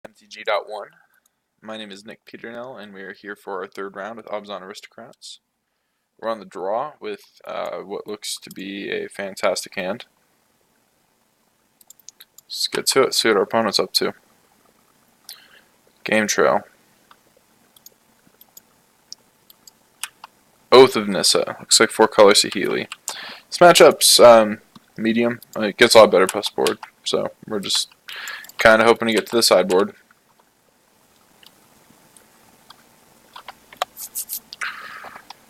MTG.1. My name is Nick Peternell, and we are here for our third round with Abzan Aristocrats. We're on the draw with what looks to be a fantastic hand. Let's get to it, see what our opponent's up to. Game trail. Oath of Nissa. Looks like 4-color Sahili. This matchup's medium. It gets a lot better post board, so we're just kind of hoping to get to the sideboard.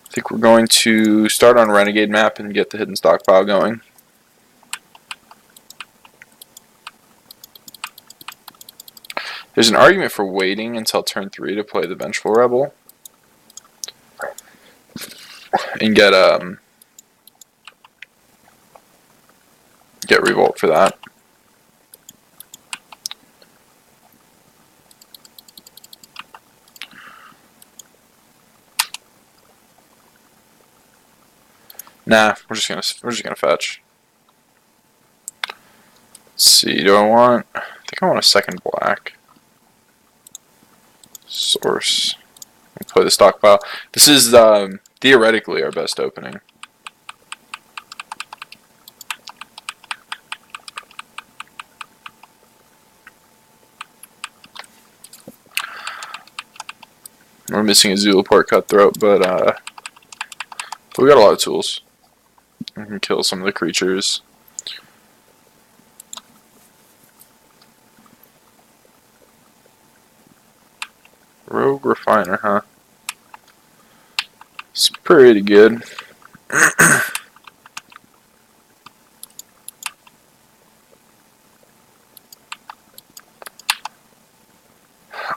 I think we're going to start on Renegade map and get the hidden stockpile going. There's an argument for waiting until turn 3 to play the Vengeful Rebel and get Revolt for that. Nah, we're just gonna fetch. Let's see, I think I want a second black. Source. Play the stockpile. This is theoretically our best opening. We're missing a Zulaport Cutthroat, but we got a lot of tools. We can kill some of the creatures. Rogue Refiner, huh? It's pretty good.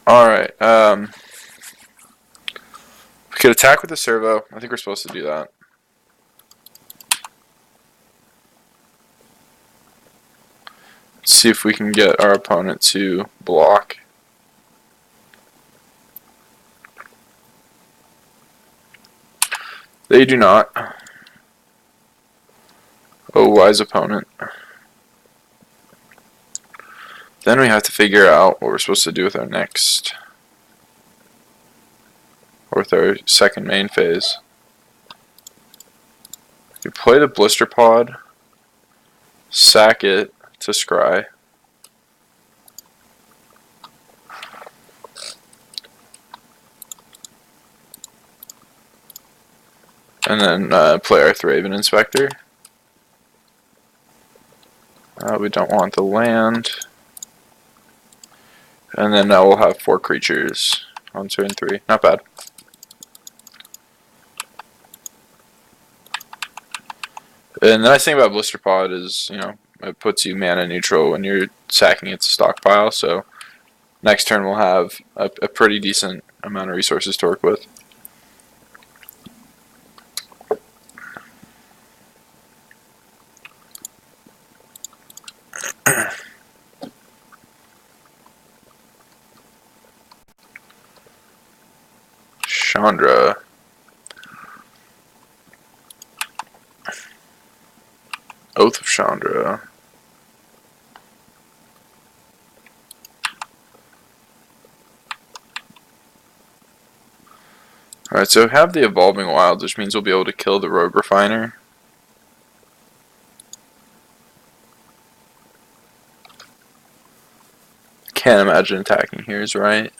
Alright, we could attack with the servo. I think we're supposed to do that. Let's see if we can get our opponent to block. They do not. Oh, wise opponent. Then we have to figure out what we're supposed to do with our next, or with our second main phase. We play the Blister Pod, sack it to scry. And then play our Thraven Inspector. We don't want the land. And then we'll have 4 creatures on turn 3. Not bad. And the nice thing about Blister Pod is, it puts you mana neutral when you're sacking its stockpile. So next turn we'll have a pretty decent amount of resources to work with. Chandra. Oath of Chandra. Alright, so we have the Evolving Wilds, which means we'll be able to kill the Rogue Refiner. Can't imagine attacking here is right.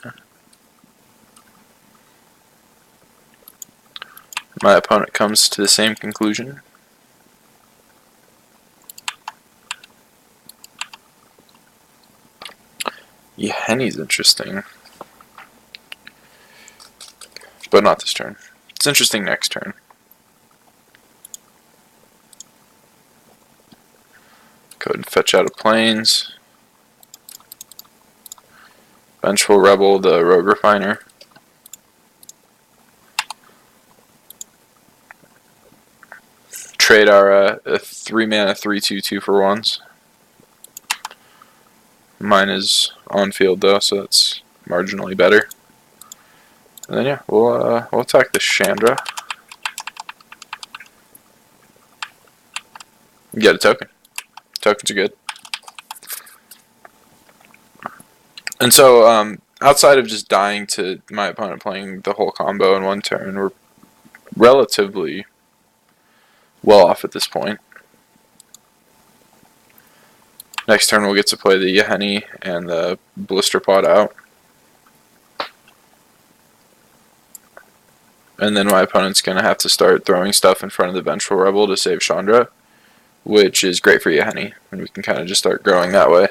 My opponent comes to the same conclusion. Yeah, Henny's interesting. But not this turn. It's interesting next turn. Go ahead and fetch out of Plains. Vengeful Rebel, the Rogue Refiner. Trade our 3-mana 3/2/2 for 1s. Mine is on field though, so that's marginally better. And then yeah, we'll attack the Chandra. Get a token. Tokens are good. And so, outside of just dying to my opponent playing the whole combo in one turn, we're relatively well off at this point. Next turn we'll get to play the Yeheni and the Blister Pod out. And then my opponent's going to have to start throwing stuff in front of the Vengeful Rebel to save Chandra, which is great for Yeheni, and we can kind of just start growing that way.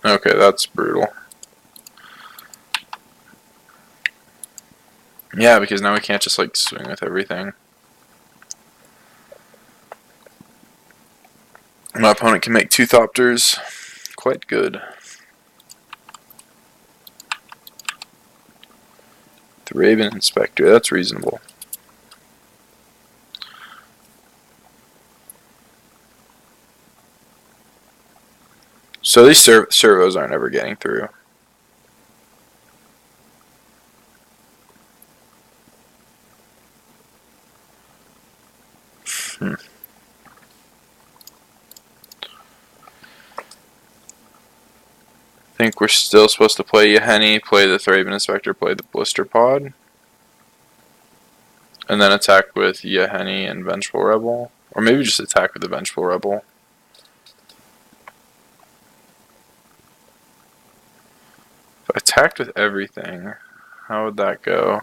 Okay, that's brutal. Yeah, because now we can't just like swing with everything. My opponent can make 2 Thopters. Quite good. The Raven Inspector, that's reasonable. So these servos aren't ever getting through. I think we're still supposed to play Yeheni, play the Thraben Inspector, play the Blister Pod, and then attack with Yeheni and Vengeful Rebel. Or maybe just attack with the Vengeful Rebel. If I attacked with everything, how would that go?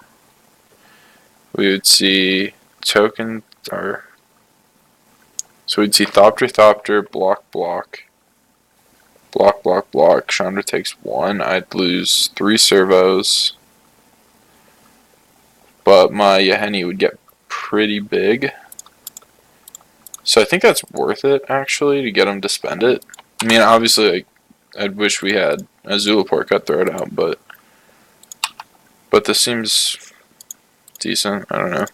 We would see token, or so we'd see Thopter, Thopter, block, block. Block, block, block. Chandra takes 1. I'd lose 3 servos. But my Yeheni would get pretty big. So I think that's worth it, actually, to get him to spend it. I mean, obviously, I'd wish we had a Zulaport cut throw it out, but this seems decent. I don't know.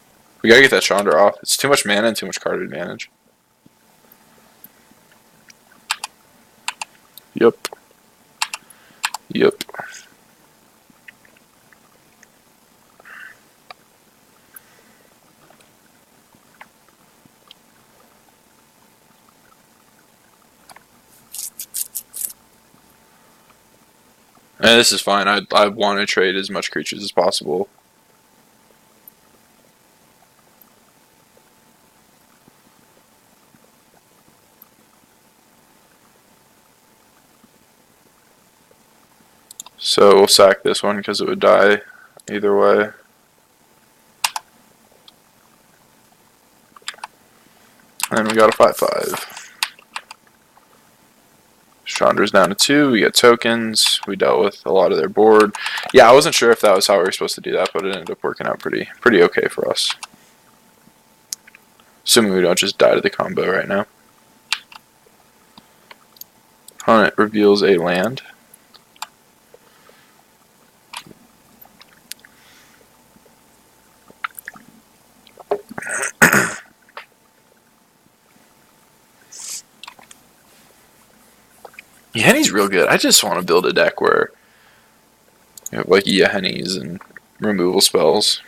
We gotta get that Chandra off. It's too much mana and too much card advantage. Yep. Yep. And this is fine. I want to trade as much creatures as possible. So we'll sack this one because it would die either way. And we got a 5/5. Chandra's down to 2. We get tokens. We dealt with a lot of their board. Yeah, I wasn't sure if that was how we were supposed to do that, but it ended up working out pretty okay for us. Assuming we don't just die to the combo right now. Opponent reveals a land. Yeheni's real good. I just want to build a deck where you have like Yehenis and removal spells.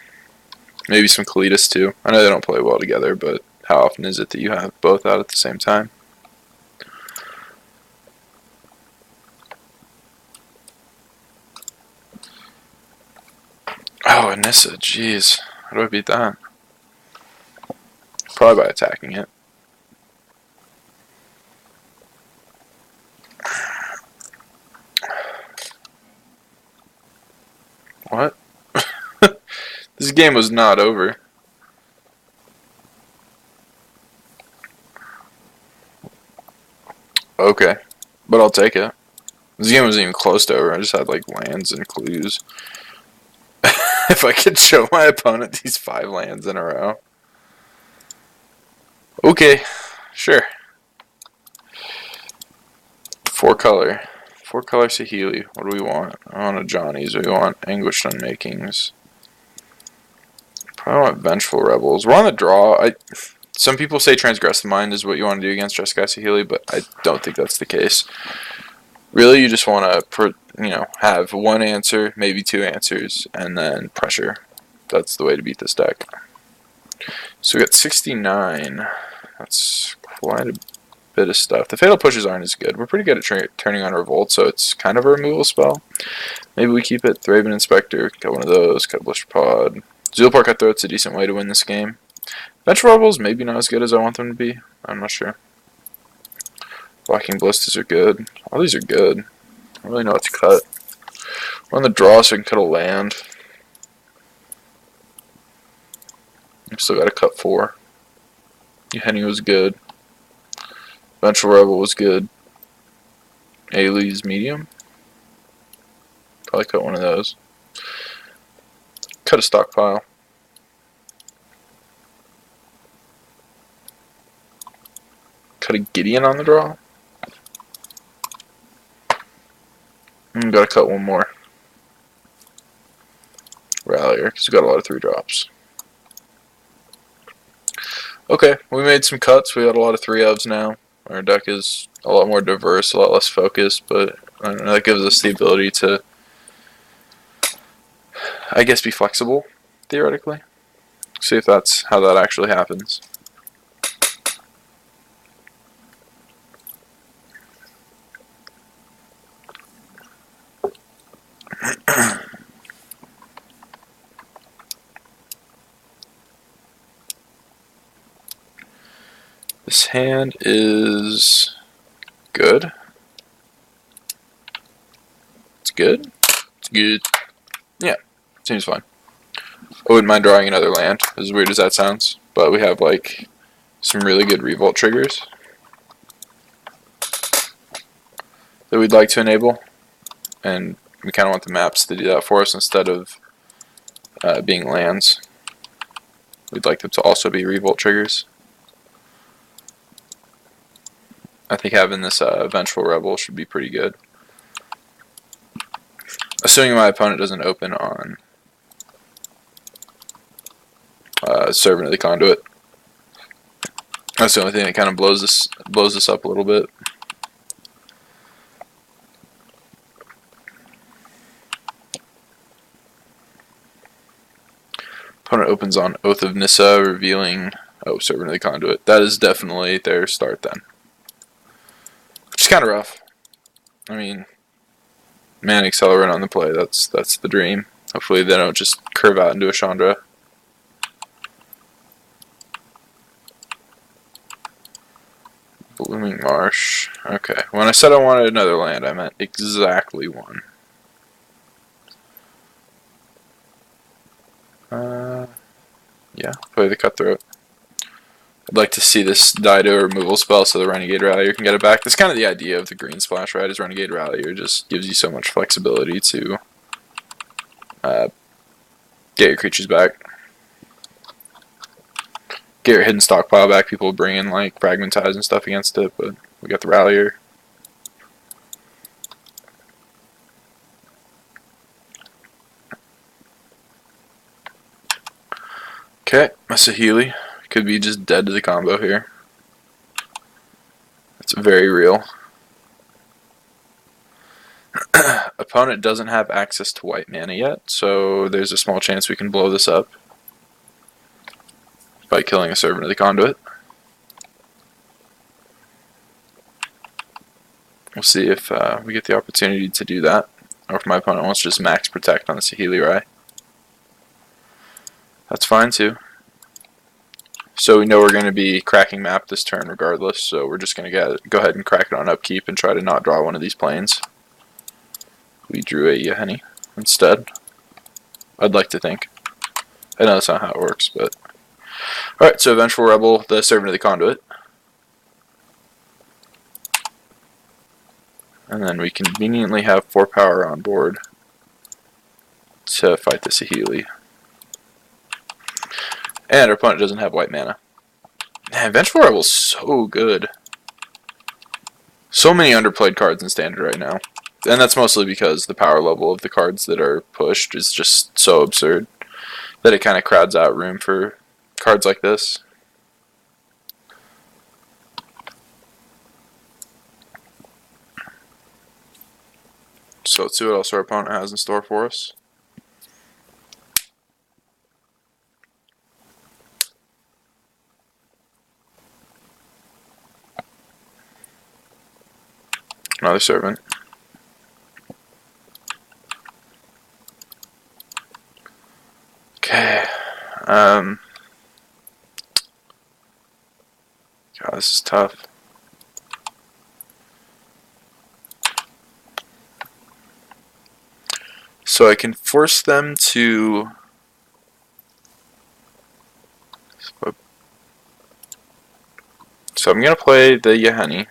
Maybe some Kalitas too. I know they don't play well together, but how often is it that you have both out at the same time? Oh, Anissa, jeez. How do I beat that? Probably by attacking it. What? This game was not over. Okay, but I'll take it. This game wasn't even close to over. I just had like lands and clues. If I could show my opponent these 5 lands in a row. Okay, sure. 4 color. 4 color Saheeli. What do we want? I want a Johnny's. We want Anguished Unmakings. Probably want Vengeful Rebels. We're on the draw. Some people say Transgressive Mind is what you want to do against Jeskai Saheeli, but I don't think that's the case. Really, you just want to, have 1 answer, maybe 2 answers, and then pressure. that's the way to beat this deck. So we got 69. That's quite a bit of stuff. The Fatal Pushes aren't as good. We're pretty good at turning on Revolt, so it's kind of a removal spell. Maybe we keep it. Thraben Inspector, got one of those. Got a Blister Pod. Zulapar Cutthroat's a decent way to win this game. Vengeful Rebels maybe not as good as I want them to be. I'm not sure. Blocking Ballistas are good. All these are good. I don't really know what to cut. We're on the draw, so I can cut a land. I've still got to cut 4. Henny was good. Vengeful Rebel was good. Ailey's medium. Probably cut one of those. Cut a stockpile. Cut a Gideon on the draw. Gotta cut one more. Rallier, because we got a lot of 3-drops. Okay, we made some cuts. We got a lot of 3-ofs now. Our deck is a lot more diverse, a lot less focused, but I don't know, that gives us the ability to, I guess, be flexible, theoretically. See if that's how that actually happens. This hand is good. It's good. It's good. Yeah, seems fine. I wouldn't mind drawing another land, as weird as that sounds. But we have, like, some really good Revolt triggers that we'd like to enable. And we kind of want the maps to do that for us instead of being lands. We'd like them to also be Revolt triggers. I think having this Vengeful Rebel should be pretty good. Assuming my opponent doesn't open on Servant of the Conduit. That's the only thing that kind of blows this up a little bit. Opponent opens on Oath of Nissa, revealing Servant of the Conduit. That is definitely their start then. Which is kind of rough. I mean, Man Accelerant on the play, that's the dream. Hopefully they don't just curve out into a Chandra. Blooming Marsh. Okay. When I said I wanted another land, I meant exactly one. Yeah, play the Cutthroat. I'd like to see this die to a removal spell so the Renegade Rallier can get it back. That's kind of the idea of the green splash, right? Is Renegade Rallier just gives you so much flexibility to get your creatures back. Get your hidden stockpile back. People bring in like Fragmentize and stuff against it, but we got the Rallier. Okay, Masahili. Could be just dead to the combo here. It's very real. Opponent doesn't have access to white mana yet, so there's a small chance we can blow this up by killing a Servant of the Conduit. We'll see if we get the opportunity to do that, or if my opponent wants to just max protect on the Saheeli Rai. That's fine too. So we know we're going to be cracking map this turn regardless, so we're just going to go ahead and crack it on upkeep and try to not draw one of these planes. We drew a Yahenni instead. I'd like to think. I know that's not how it works, but... Alright, so Vengeful Rebel, the Servant of the Conduit. And then we conveniently have 4 power on board to fight the Saheeli. And our opponent doesn't have white mana. Man, Vengeful Rebel's so good. So many underplayed cards in Standard right now. And that's mostly because the power level of the cards that are pushed is just so absurd that it kind of crowds out room for cards like this. So let's see what else our opponent has in store for us. Another servant. Okay. God, this is tough. So I can force them to. So I'm gonna play the Yaheni.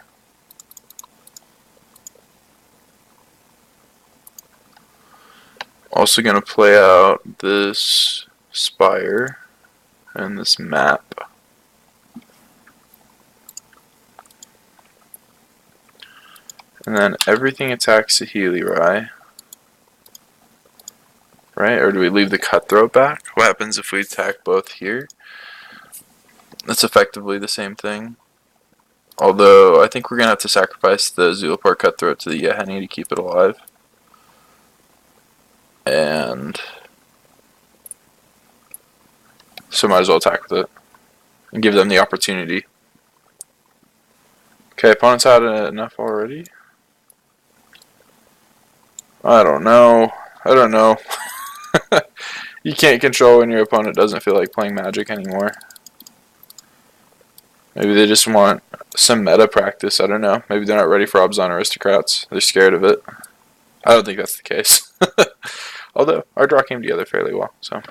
Also gonna play out this spire and this map. And then everything attacks the Helirai. Right? Or do we leave the cutthroat back? What happens if we attack both here? That's effectively the same thing. Although I think we're gonna have to sacrifice the Zulapar cutthroat to the Yaheni to keep it alive. And so might as well attack with it and give them the opportunity. Okay, opponent's had enough already. I don't know. You can't control when your opponent doesn't feel like playing Magic anymore. Maybe they just want some meta practice. I don't know. Maybe they're not ready for Abzan Aristocrats. They're scared of it. I don't think that's the case. Although, our draw came together fairly well. So,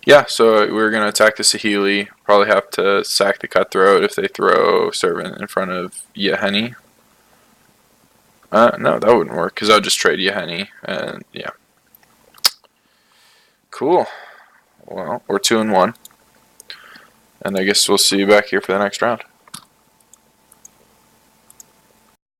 yeah, so we're going to attack the Saheeli. Probably have to sack the Cutthroat if they throw Servant in front of Yaheni. No, that wouldn't work because I would just trade Yaheni. And, yeah. Cool. Well, we're 2-1. And I guess we'll see you back here for the next round.